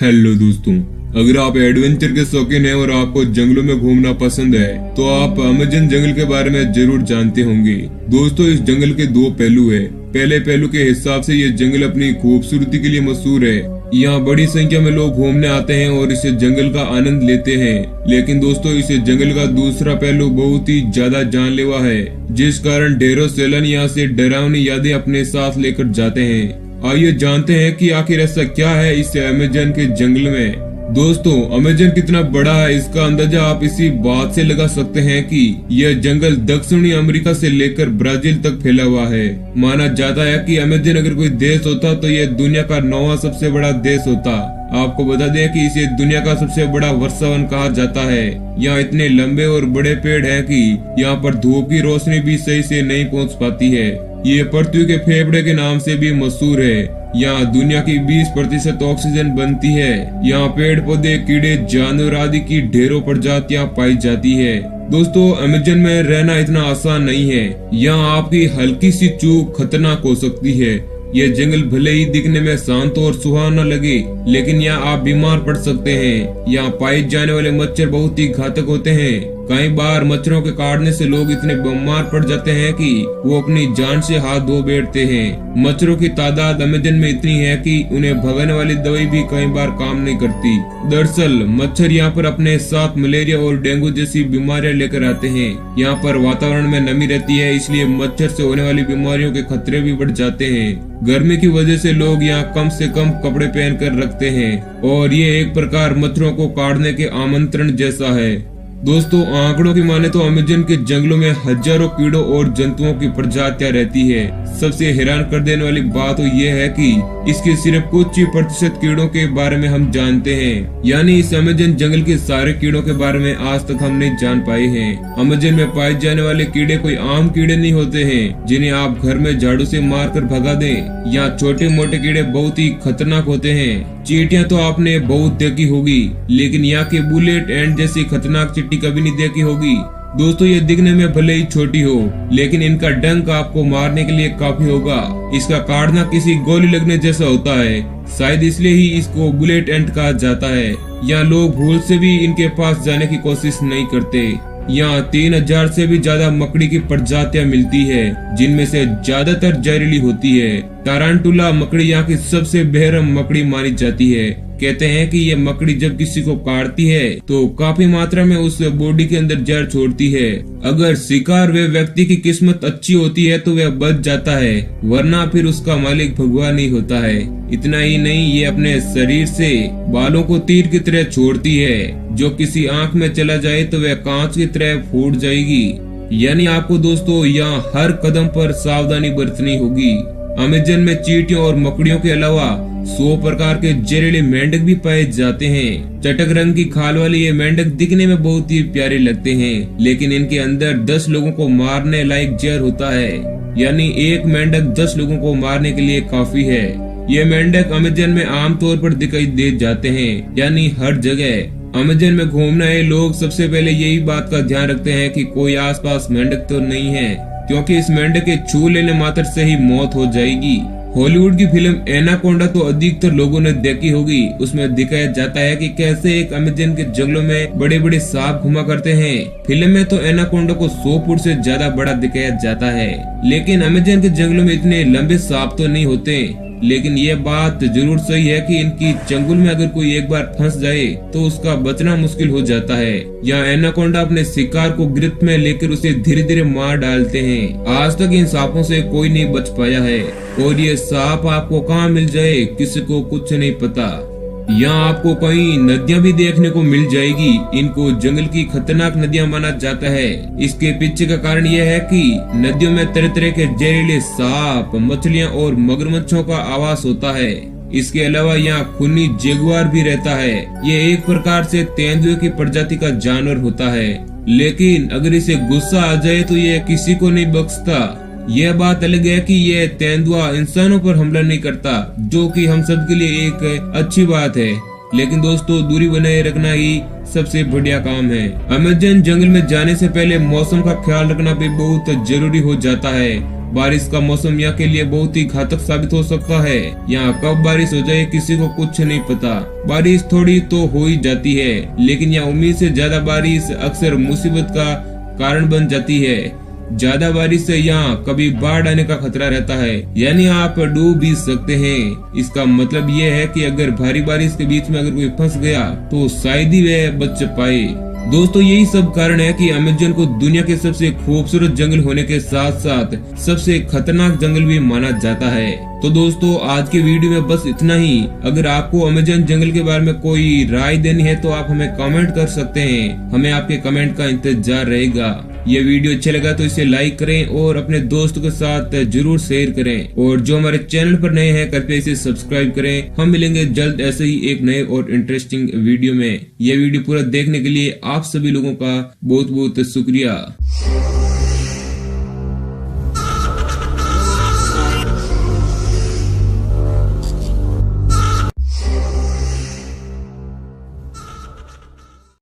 Hello दोस्तों, अगर आप एडवेंचर के शौकीन हैं और आपको जंगलों में घूमना पसंद है तो आप अमेजन जंगल के बारे में जरूर जानते होंगे। दोस्तों, इस जंगल के दो पहलू है। पहले पहलू के हिसाब से ये जंगल अपनी खूबसूरती के लिए मशहूर है। यहाँ बड़ी संख्या में लोग घूमने आते हैं और इस जंगल का आनंद लेते हैं। लेकिन दोस्तों, इस जंगल का दूसरा पहलू बहुत ही ज्यादा जानलेवा है, जिस कारण ढेरों सैलानी यहाँ से डरावनी यादें अपने साथ लेकर जाते हैं। आइए जानते हैं कि आखिर ऐसा क्या है इस अमेजन के जंगल में। दोस्तों, अमेजन कितना बड़ा है इसका अंदाजा आप इसी बात से लगा सकते हैं कि यह जंगल दक्षिणी अमेरिका से लेकर ब्राजील तक फैला हुआ है। माना जाता है कि अमेजन अगर कोई देश होता तो यह दुनिया का 9वां सबसे बड़ा देश होता। आपको बता दें कि इसे दुनिया का सबसे बड़ा वर्षावन कहा जाता है। यहाँ इतने लंबे और बड़े पेड़ हैं कि यहाँ पर धूप की रोशनी भी सही से नहीं पहुँच पाती है। ये पृथ्वी के फेफड़े के नाम से भी मशहूर है। यहाँ दुनिया की 20% ऑक्सीजन बनती है। यहाँ पेड़ पौधे, कीड़े, जानवर आदि की ढेरों प्रजातियाँ पाई जाती है। दोस्तों, अमेजन में रहना इतना आसान नहीं है। यहाँ आपकी हल्की सी चूक खतरनाक हो सकती है। यह जंगल भले ही दिखने में शांत और सुहावना लगे, लेकिन यहाँ आप बीमार पड़ सकते हैं। यहाँ पाए जाने वाले मच्छर बहुत ही घातक होते हैं। कई बार मच्छरों के काटने से लोग इतने बीमार पड़ जाते हैं कि वो अपनी जान से हाथ धो बैठते हैं। मच्छरों की तादाद अमेजन में इतनी है कि उन्हें भगाने वाली दवाई भी कई बार काम नहीं करती। दरअसल मच्छर यहाँ पर अपने साथ मलेरिया और डेंगू जैसी बीमारियां लेकर आते हैं। यहाँ पर वातावरण में नमी रहती है, इसलिए मच्छर से होने वाली बीमारियों के खतरे भी बढ़ जाते हैं। गर्मी की वजह से लोग यहाँ कम से कम कपड़े पहन कर रखते हैं और ये एक प्रकार मच्छरों को काटने के आमंत्रण जैसा है। दोस्तों, आंकड़ों की माने तो अमेजन के जंगलों में हजारों कीड़ों और जंतुओं की प्रजातियां रहती है। सबसे हैरान कर देने वाली बात तो ये है कि इसके सिर्फ कुछ ही प्रतिशत कीड़ों के बारे में हम जानते हैं। यानी इस अमेजन जंगल के सारे कीड़ों के बारे में आज तक हम नहीं जान पाए हैं। अमेजन में पाए जाने वाले कीड़े कोई आम कीड़े नहीं होते हैं जिन्हें आप घर में झाड़ू से मार कर भगा दें। यहाँ छोटे मोटे कीड़े बहुत ही खतरनाक होते हैं। चींटियां तो आपने बहुत देखी होगी, लेकिन यहाँ के बुलेट एंड जैसी खतरनाक चींटी कभी नहीं देखी होगी। दोस्तों, ये दिखने में भले ही छोटी हो, लेकिन इनका डंक आपको मारने के लिए काफी होगा। इसका काटना किसी गोली लगने जैसा होता है, शायद इसलिए ही इसको बुलेट एंट कहा जाता है। यहाँ लोग भूल से भी इनके पास जाने की कोशिश नहीं करते। यहाँ 3000 से भी ज्यादा मकड़ी की प्रजातियां मिलती है, जिनमें से ज्यादातर जहरीली होती है। टारंटुला मकड़ी यहाँ की सबसे बेरहम मकड़ी मानी जाती है। कहते हैं कि ये मकड़ी जब किसी को काटती है तो काफी मात्रा में उस बॉडी के अंदर जहर छोड़ती है। अगर शिकार वे व्यक्ति की किस्मत अच्छी होती है तो वह बच जाता है, वरना फिर उसका मालिक भगवान ही होता है। इतना ही नहीं, ये अपने शरीर से बालों को तीर की तरह छोड़ती है। जो किसी आंख में चला जाए तो वह कांच की तरह फूट जाएगी। यानी आपको दोस्तों यहाँ हर कदम पर सावधानी बरतनी होगी। अमेजन में चींटियों और मकड़ियों के अलावा 100 प्रकार के जहरीले मेंढक भी पाए जाते हैं। चटक रंग की खाल वाले ये मेंढक दिखने में बहुत ही प्यारे लगते हैं, लेकिन इनके अंदर 10 लोगों को मारने लायक जहर होता है। यानी एक मेंढक 10 लोगों को मारने के लिए काफी है। ये मेंढक अमेजन में आमतौर पर दिखाई दे जाते हैं, यानी हर जगह। अमेजन में घूमने आए लोग सबसे पहले यही बात का ध्यान रखते हैं कि कोई आसपास मेंढक तो नहीं है, क्योंकि इस मेंढक के छू लेने मात्र से ही मौत हो जाएगी। हॉलीवुड की फिल्म एनाकोंडा तो अधिकतर लोगों ने देखी होगी। उसमें दिखाया जाता है कि कैसे एक अमेजन के जंगलों में बड़े बड़े सांप घुमा करते हैं। फिल्म में तो एनाकोंडा को 100 फुट से ज्यादा बड़ा दिखाया जाता है, लेकिन अमेजन के जंगलों में इतने लंबे सांप तो नहीं होते। लेकिन ये बात जरूर सही है कि इनकी चंगुल में अगर कोई एक बार फंस जाए तो उसका बचना मुश्किल हो जाता है। यहाँ एनाकोंडा अपने शिकार को गिरफ्त में लेकर उसे धीरे धीरे मार डालते हैं। आज तक इन सांपों से कोई नहीं बच पाया है, और ये सांप आपको कहाँ मिल जाए किसी को कुछ नहीं पता। यहाँ आपको कई नदियाँ भी देखने को मिल जाएगी। इनको जंगल की खतरनाक नदियाँ माना जाता है। इसके पीछे का कारण यह है कि नदियों में तरह तरह के जहरीले सांप, मछलियाँ और मगरमच्छों का आवास होता है। इसके अलावा यहाँ खूनी जगुआर भी रहता है। ये एक प्रकार से तेंदुए की प्रजाति का जानवर होता है, लेकिन अगर इसे गुस्सा आ जाए तो ये किसी को नहीं बख्शता। यह बात अलग है कि यह तेंदुआ इंसानों पर हमला नहीं करता, जो कि हम सब के लिए एक अच्छी बात है। लेकिन दोस्तों दूरी बनाए रखना ही सबसे बढ़िया काम है। अमेज़न जंगल में जाने से पहले मौसम का ख्याल रखना भी बहुत जरूरी हो जाता है। बारिश का मौसम यहाँ के लिए बहुत ही घातक साबित हो सकता है। यहाँ कब बारिश हो जाए किसी को कुछ नहीं पता। बारिश थोड़ी तो हो ही जाती है, लेकिन यहाँ उम्मीद से ज्यादा बारिश अक्सर मुसीबत का कारण बन जाती है। ज्यादा बारिश से यहाँ कभी बाढ़ आने का खतरा रहता है, यानी आप डूब भी सकते हैं। इसका मतलब ये है कि अगर भारी बारिश के बीच में अगर कोई फंस गया तो शायद ही वह बच पाए। दोस्तों यही सब कारण है कि अमेज़न को दुनिया के सबसे खूबसूरत जंगल होने के साथ साथ सबसे खतरनाक जंगल भी माना जाता है। तो दोस्तों आज के वीडियो में बस इतना ही। अगर आपको अमेज़न जंगल के बारे में कोई राय देनी है तो आप हमें कमेंट कर सकते हैं। हमें आपके कमेंट का इंतजार रहेगा। ये वीडियो अच्छा लगा तो इसे लाइक करें और अपने दोस्तों के साथ जरूर शेयर करें। और जो हमारे चैनल पर नए हैं कृपया इसे सब्सक्राइब करें। हम मिलेंगे जल्द ऐसे ही एक नए और इंटरेस्टिंग वीडियो में। यह वीडियो पूरा देखने के लिए आप सभी लोगों का बहुत बहुत शुक्रिया।